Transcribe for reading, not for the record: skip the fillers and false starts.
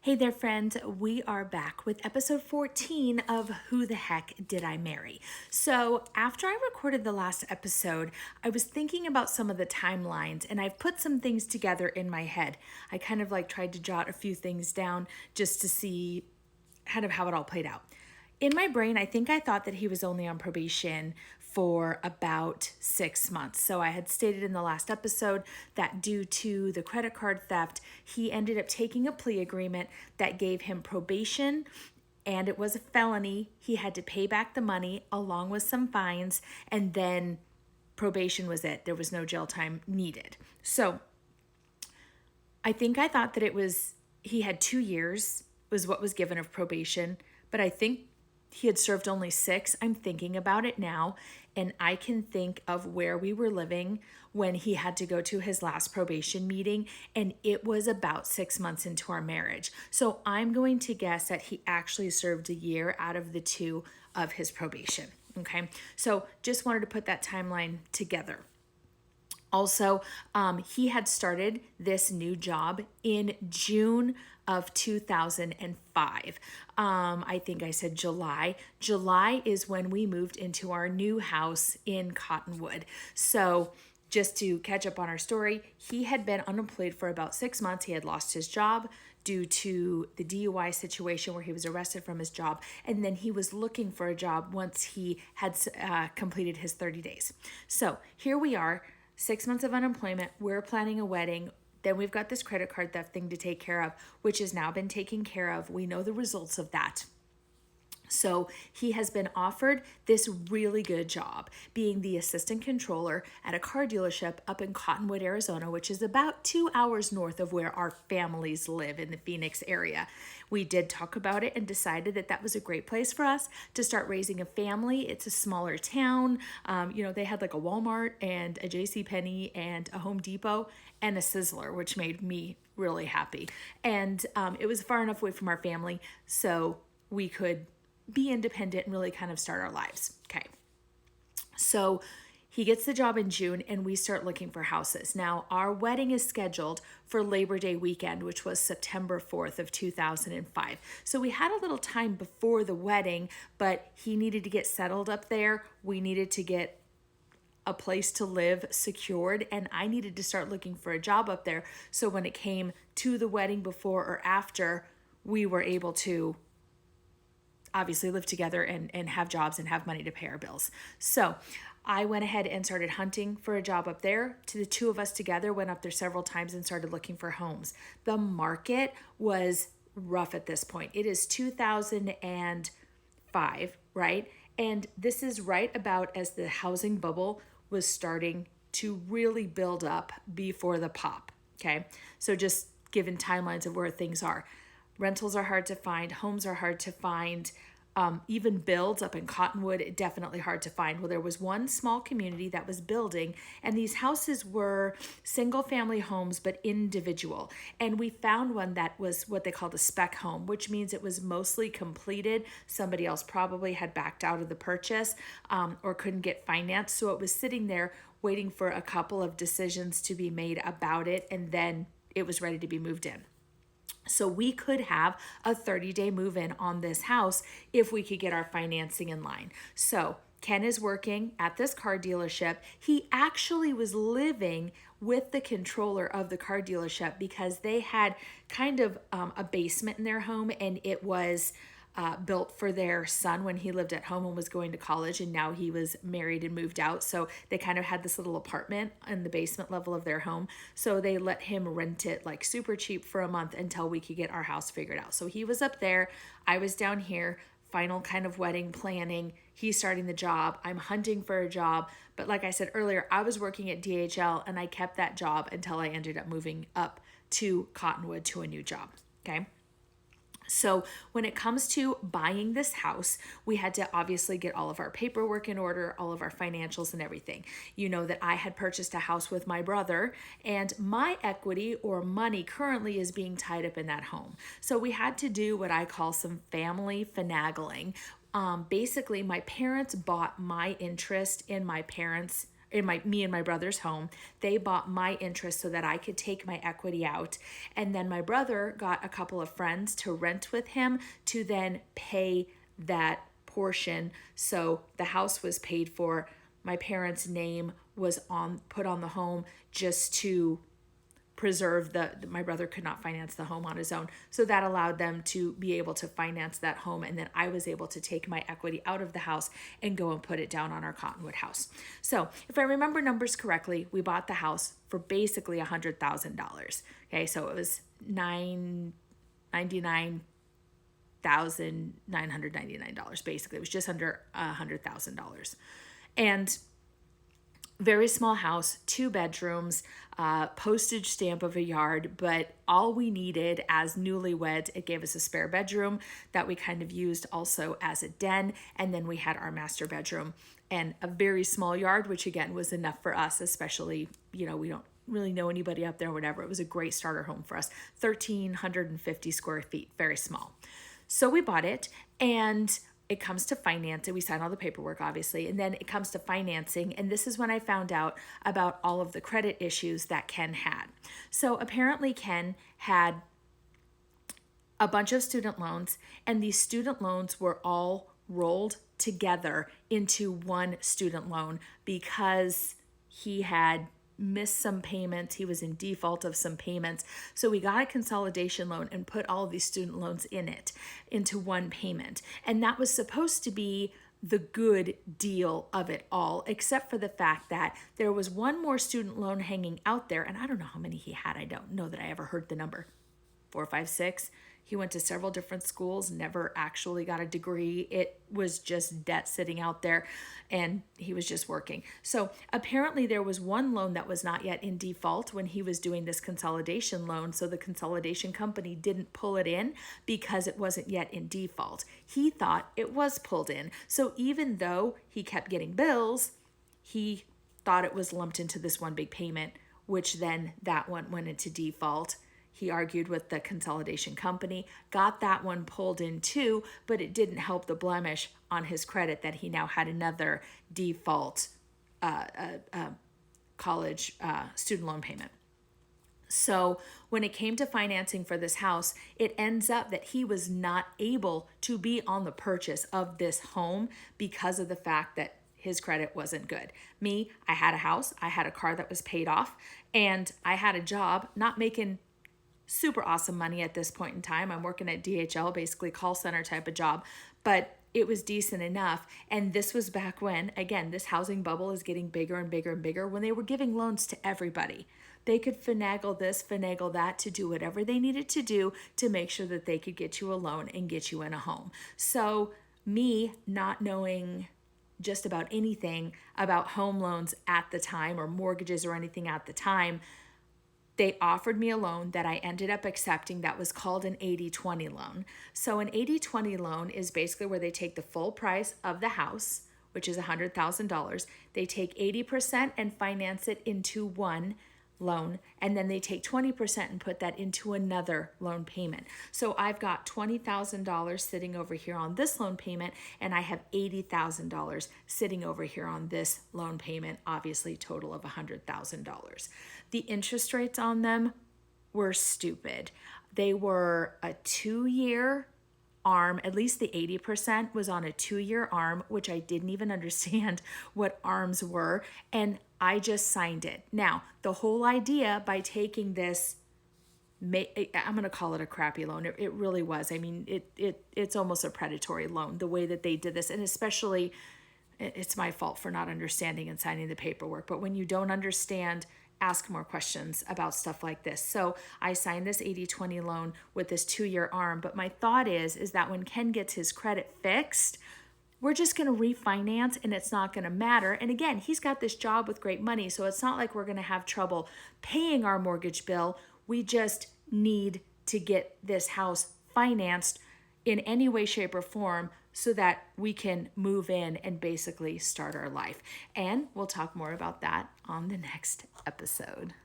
Hey there, friends. We are back with episode 14 of Who the Heck Did I Marry? So, after I recorded the last episode, I was thinking about some of the timelines and I've put some things together in my head. I kind of tried to jot a few things down just to see kind of how it all played out. In my brain, I think I thought that he was only on probation for about 6 months. So I had stated in the last episode that due to the credit card theft, he ended up taking a plea agreement that gave him probation, and it was a felony. He had to pay back the money along with some fines, and then probation was it. There was no jail time needed. So I think I thought that he had 2 years was what was given of probation, but I think he had served only 6. I'm thinking about it now, and I can think of where we were living when he had to go to his last probation meeting, and it was about 6 months into our marriage. So I'm going to guess that he actually served a year out of the 2 of his probation. Okay, so just wanted to put that timeline together. Also, he had started this new job in June of 2005. I think I said July. July is when we moved into our new house in Cottonwood. So, just to catch up on our story, he had been unemployed for about 6 months. He had lost his job due to the DUI situation where he was arrested from his job. And then he was looking for a job once he had completed his 30 days. So, here we are. 6 months of unemployment, we're planning a wedding. Then we've got this credit card theft thing to take care of, which has now been taken care of. We know the results of that. So he has been offered this really good job being the assistant controller at a car dealership up in Cottonwood, Arizona, which is about 2 hours north of where our families live in the Phoenix area. We did talk about it and decided that that was a great place for us to start raising a family. It's a smaller town. They had like a Walmart and a JCPenney and a Home Depot and a Sizzler, which made me really happy. And it was far enough away from our family so we could be independent and really kind of start our lives. Okay. So he gets the job in June and we start looking for houses. Now, our wedding is scheduled for Labor Day weekend, which was September 4th of 2005. So we had a little time before the wedding, but he needed to get settled up there. We needed to get a place to live secured, and I needed to start looking for a job up there. So when it came to the wedding before or after, we were able to obviously live together and have jobs and have money to pay our bills. So I went ahead and started hunting for a job up there. The 2 of us together went up there several times and started looking for homes. The market was rough at this point. It is 2005, right? And this is right about as the housing bubble was starting to really build up before the pop, okay? So just given timelines of where things are. Rentals are hard to find. Homes are hard to find. Even builds up in Cottonwood, definitely hard to find. Well, there was one small community that was building, and these houses were single family homes, but individual. And we found one that was what they called a spec home, which means it was mostly completed. Somebody else probably had backed out of the purchase or couldn't get financed. So it was sitting there waiting for a couple of decisions to be made about it, and then it was ready to be moved in. So we could have a 30-day move-in on this house if we could get our financing in line. So Ken is working at this car dealership. He actually was living with the controller of the car dealership because they had kind of a basement in their home, and it was built for their son when he lived at home and was going to college, and now he was married and moved out. So they kind of had this little apartment in the basement level of their home. So they let him rent it like super cheap for a month until we could get our house figured out. So he was up there, I was down here, final kind of wedding planning. He's starting the job. I'm hunting for a job. But like I said earlier, I was working at DHL and I kept that job until I ended up moving up to Cottonwood to a new job. Okay. So when it comes to buying this house, we had to obviously get all of our paperwork in order, all of our financials and everything. You know that I had purchased a house with my brother, and my equity or money currently is being tied up in that home. So we had to do what I call some family finagling. Basically, my parents bought my interest in my parents' in me and my brother's home. They bought my interest so that I could take my equity out. And then my brother got a couple of friends to rent with him to then pay that portion. So the house was paid for. My parents' name was put on the home just to preserve my brother could not finance the home on his own. So that allowed them to be able to finance that home. And then I was able to take my equity out of the house and go and put it down on our Cottonwood house. So if I remember numbers correctly, we bought the house for basically $100,000. Okay. So it was $99,999. Basically, it was just under $100,000. And very small house, 2 bedrooms, postage stamp of a yard, but all we needed as newlyweds, it gave us a spare bedroom that we kind of used also as a den. And then we had our master bedroom and a very small yard, which again was enough for us, especially, we don't really know anybody up there or whatever. It was a great starter home for us. 1,350 square feet, very small. So we bought it, and it comes to financing. We sign all the paperwork, obviously, and then it comes to financing. And this is when I found out about all of the credit issues that Ken had. So apparently Ken had a bunch of student loans, and these student loans were all rolled together into one student loan because he had missed some payments. He was in default of some payments. So we got a consolidation loan and put all of these student loans into one payment. And that was supposed to be the good deal of it all, except for the fact that there was one more student loan hanging out there. And I don't know how many he had. I don't know that I ever heard the number. 4, 5, 6. He went to several different schools, never actually got a degree. It was just debt sitting out there, and he was just working. So apparently there was one loan that was not yet in default when he was doing this consolidation loan. So the consolidation company didn't pull it in because it wasn't yet in default. He thought it was pulled in. So even though he kept getting bills, he thought it was lumped into this one big payment, which then that one went into default. He argued with the consolidation company, got that one pulled in too, but it didn't help the blemish on his credit that he now had another default college student loan payment. So when it came to financing for this house, it ends up that he was not able to be on the purchase of this home because of the fact that his credit wasn't good. Me, I had a house, I had a car that was paid off, and I had a job, not making super awesome money at this point in time. I'm working at DHL, basically call center type of job, but it was decent enough. And this was back when, again, this housing bubble is getting bigger and bigger and bigger, when they were giving loans to everybody. They could finagle this, finagle that to do whatever they needed to do to make sure that they could get you a loan and get you in a home. So me not knowing just about anything about home loans at the time or mortgages or anything at the time, they offered me a loan that I ended up accepting that was called an 80-20 loan. So an 80-20 loan is basically where they take the full price of the house, which is $100,000. They take 80% and finance it into one loan, and then they take 20% and put that into another loan payment. So I've got $20,000 sitting over here on this loan payment, and I have $80,000 sitting over here on this loan payment, obviously total of $100,000. The interest rates on them were stupid. They were a 2-year ARM, at least the 80% was on a 2-year ARM, which I didn't even understand what ARMs were, and I just signed it. Now, the whole idea by taking this, I'm going to call it a crappy loan. It really was. I mean, it's almost a predatory loan, the way that they did this, and especially, it's my fault for not understanding and signing the paperwork, but when you don't understand, ask more questions about stuff like this. So I signed this 80-20 loan with this 2-year ARM, but my thought is that when Ken gets his credit fixed, we're just going to refinance and it's not going to matter. And again, he's got this job with great money, so it's not like we're going to have trouble paying our mortgage bill. We just need to get this house financed in any way, shape, or form so that we can move in and basically start our life. And we'll talk more about that on the next episode.